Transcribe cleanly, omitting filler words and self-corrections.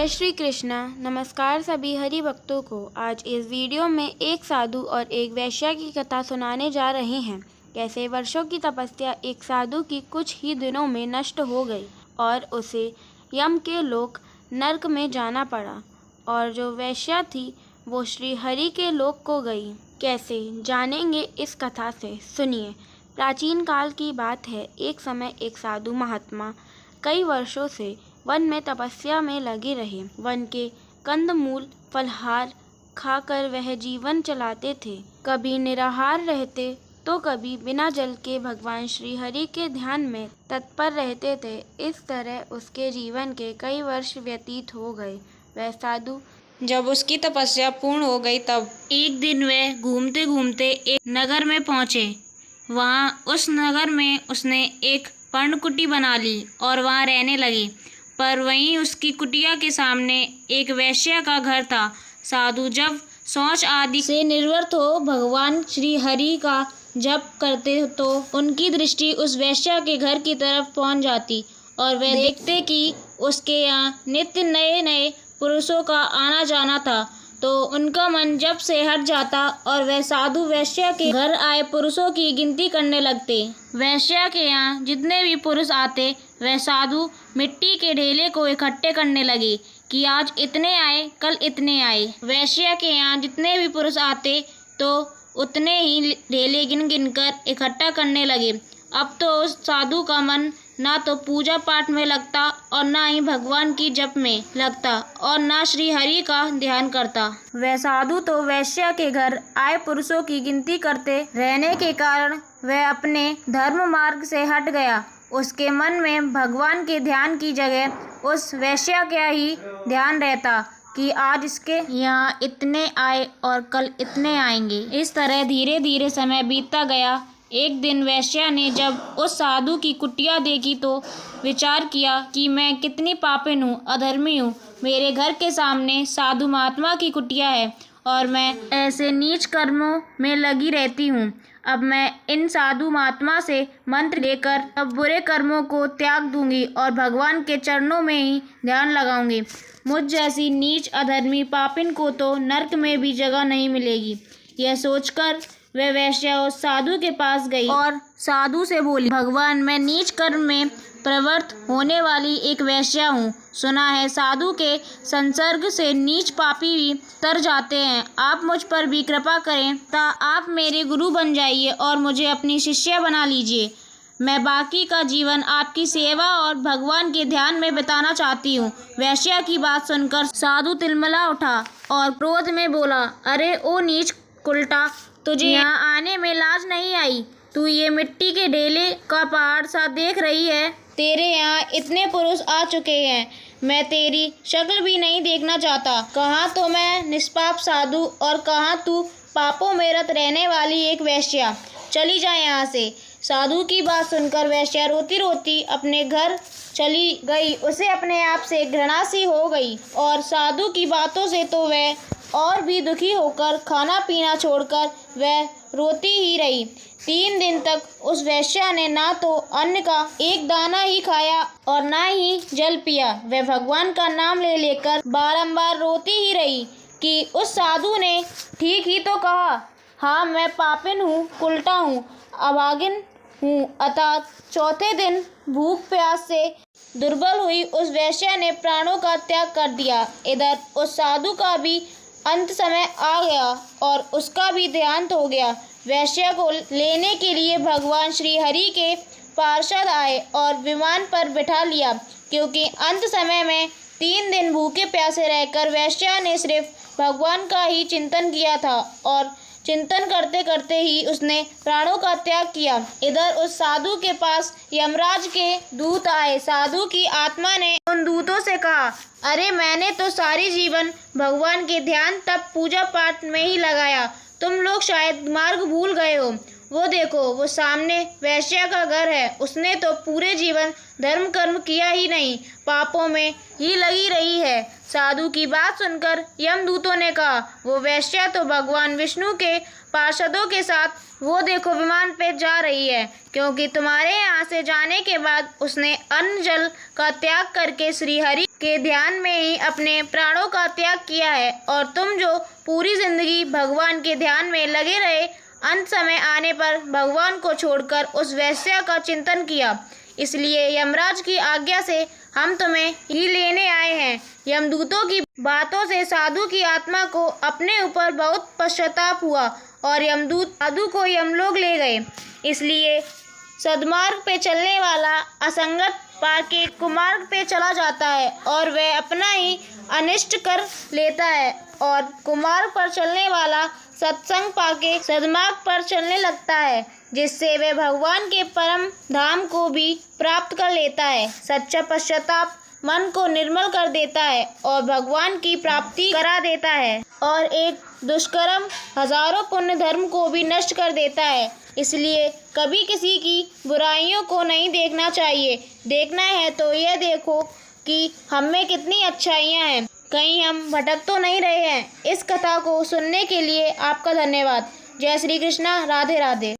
जय श्री कृष्ण। नमस्कार सभी हरि भक्तों को। आज इस वीडियो में एक साधु और एक वैश्या की कथा सुनाने जा रहे हैं। कैसे वर्षों की तपस्या एक साधु की कुछ ही दिनों में नष्ट हो गई और उसे यम के लोक नरक में जाना पड़ा, और जो वैश्या थी वो श्री हरि के लोक को गई। कैसे जानेंगे इस कथा से, सुनिए। प्राचीन काल की बात है। एक समय एक साधु महात्मा कई वर्षों से वन में तपस्या में लगे रहे। वन के कंदमूल फलहार खाकर वह जीवन चलाते थे। कभी निराहार रहते तो कभी बिना जल के भगवान श्री हरि के ध्यान में तत्पर रहते थे। इस तरह उसके जीवन के कई वर्ष व्यतीत हो गए। वह साधु जब उसकी तपस्या पूर्ण हो गई तब एक दिन वह घूमते घूमते एक नगर में पहुँचे। वहाँ उस नगर में उसने एक पर्णकुटी बना ली और वहाँ रहने लगे। पर वहीं उसकी कुटिया के सामने एक वैश्या का घर था। साधु जब शौच आदि से निवृत्त हो भगवान श्री हरि का जप करते तो उनकी दृष्टि उस वैश्या के घर की तरफ पहुँच जाती और वह देखते कि उसके यहाँ नित्य नए नए पुरुषों का आना जाना था, तो उनका मन जप से हट जाता और वह साधु वैश्या के घर आए पुरुषों की गिनती करने लगते। वैश्या के यहाँ जितने भी पुरुष आते वह साधु मिट्टी के ढेले को इकट्ठे करने लगे कि आज इतने आए, कल इतने आए। वैश्या के यहाँ जितने भी पुरुष आते तो उतने ही ढेले गिन गिन कर इकट्ठा करने लगे। अब तो उस साधु का मन ना तो पूजा पाठ में लगता और ना ही भगवान की जप में लगता और ना श्री हरि का ध्यान करता। वह साधु तो वैश्या के घर आए पुरुषों की गिनती करते रहने के कारण वह अपने धर्म मार्ग से हट गया। उसके मन में भगवान के ध्यान की जगह उस वैश्या का ही ध्यान रहता कि आज इसके यहाँ इतने आए और कल इतने आएंगे। इस तरह धीरे धीरे समय बीतता गया। एक दिन वैश्या ने जब उस साधु की कुटिया देखी तो विचार किया कि मैं कितनी पापिन हूँ, अधर्मी हूँ। मेरे घर के सामने साधु महात्मा की कुटिया है और मैं ऐसे नीच कर्मों में लगी रहती हूँ। अब मैं इन साधु महात्मा से मंत्र लेकर अब बुरे कर्मों को त्याग दूंगी और भगवान के चरणों में ही ध्यान लगाऊंगी। मुझ जैसी नीच अधर्मी पापिन को तो नरक में भी जगह नहीं मिलेगी। यह सोचकर वह वैश्या उस साधु के पास गई और साधु से बोली, भगवान, मैं नीच कर्म में प्रवृत्त होने वाली एक वैश्या हूँ। सुना है साधु के संसर्ग से नीच पापी भी तर जाते हैं। आप मुझ पर भी कृपा करें ता आप मेरे गुरु बन जाइए और मुझे अपनी शिष्या बना लीजिए। मैं बाकी का जीवन आपकी सेवा और भगवान के ध्यान में बिताना चाहती हूँ। वैश्या की बात सुनकर साधु तिलमिला उठा और क्रोध में बोला, अरे ओ नीच कुलटा, तुझे यहाँ आने में लाज नहीं आई? तू ये मिट्टी के ढेले का पहाड़ सा देख रही है? तेरे यहाँ इतने पुरुष आ चुके हैं, मैं तेरी शक्ल भी नहीं देखना चाहता। कहाँ तो मैं निष्पाप साधु और कहाँ तू पापों में रत रहने वाली एक वैश्या। चली जा यहाँ से। साधु की बात सुनकर वैश्या रोती रोती अपने घर चली गई। उसे अपने आप से घृणा सी हो गई और साधु की बातों से तो वह और भी दुखी होकर खाना पीना छोड़कर वह रोती ही रही। 3 दिन तक उस वैश्या ने ना तो अन्न का एक दाना ही खाया और ना ही जल पिया। वह भगवान का नाम ले लेकर बारंबार रोती ही रही कि उस साधु ने ठीक ही तो कहा, हाँ मैं पापिन हूँ, कुलटा हूँ, अभागिन हूँ। अतः चौथे दिन भूख प्यास से दुर्बल हुई उस वैश्या ने प्राणों का त्याग कर दिया। इधर उस साधु का भी अंत समय आ गया और उसका भी देहांत हो गया। वैश्या को लेने के लिए भगवान श्री हरि के पार्षद आए और विमान पर बिठा लिया, क्योंकि अंत समय में 3 दिन भूखे प्यासे रहकर वैश्या ने सिर्फ भगवान का ही चिंतन किया था और चिंतन करते करते ही उसने प्राणों का त्याग किया। इधर उस साधु के पास यमराज के दूत आए। साधु की आत्मा ने उन दूतों से कहा, अरे मैंने तो सारी जीवन भगवान के ध्यान तप पूजा पाठ में ही लगाया, तुम लोग शायद मार्ग भूल गए हो। वो देखो, वो सामने वैश्या का घर है। उसने तो पूरे जीवन धर्म कर्म किया ही नहीं, पापों में ही लगी रही है। साधु की बात सुनकर यमदूतों ने कहा, वो वैश्या तो भगवान विष्णु के पार्षदों के साथ वो देखो विमान पे जा रही है, क्योंकि तुम्हारे यहाँ से जाने के बाद उसने अन्न जल का त्याग करके श्री हरि के ध्यान में ही अपने प्राणों का त्याग किया है। और तुम जो पूरी जिंदगी भगवान के ध्यान में लगे रहे, अंत समय आने पर भगवान को छोड़कर उस वैश्या का चिंतन किया, इसलिए यमराज की आज्ञा से हम तुम्हें ही लेने आए हैं। यमदूतों की बातों से साधु की आत्मा को अपने ऊपर बहुत पश्चाताप हुआ और यमदूत साधु को यमलोक ले गए। इसलिए सद्मार्ग पे चलने वाला असंगत पाके कुमार्ग पे चला जाता है और वह अपना ही अनिष्ट कर लेता है, और कुमार्ग पर चलने वाला सत्संग पाके सद्मार्ग पर चलने लगता है, जिससे वह भगवान के परम धाम को भी प्राप्त कर लेता है। सच्चा पश्चाताप मन को निर्मल कर देता है और भगवान की प्राप्ति करा देता है, और एक दुष्कर्म हजारों पुण्य धर्म को भी नष्ट कर देता है। इसलिए कभी किसी की बुराइयों को नहीं देखना चाहिए। देखना है तो यह देखो कि हम में कितनी अच्छाइयाँ हैं, कहीं हम भटक तो नहीं रहे हैं। इस कथा को सुनने के लिए आपका धन्यवाद। जय श्री कृष्णा। राधे राधे।